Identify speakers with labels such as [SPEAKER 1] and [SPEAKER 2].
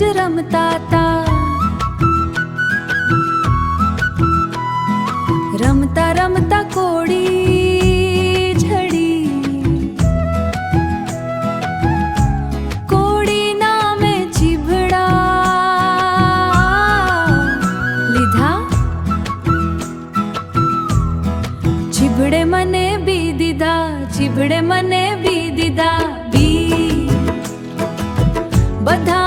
[SPEAKER 1] જ રમતા તા. રમતા રમતા કોળી ઝડી, કોળી નામે ચીભડા લીધા. ચીભડે મને બી દીધા, ચીભડે મને બી દીધા. બી બધા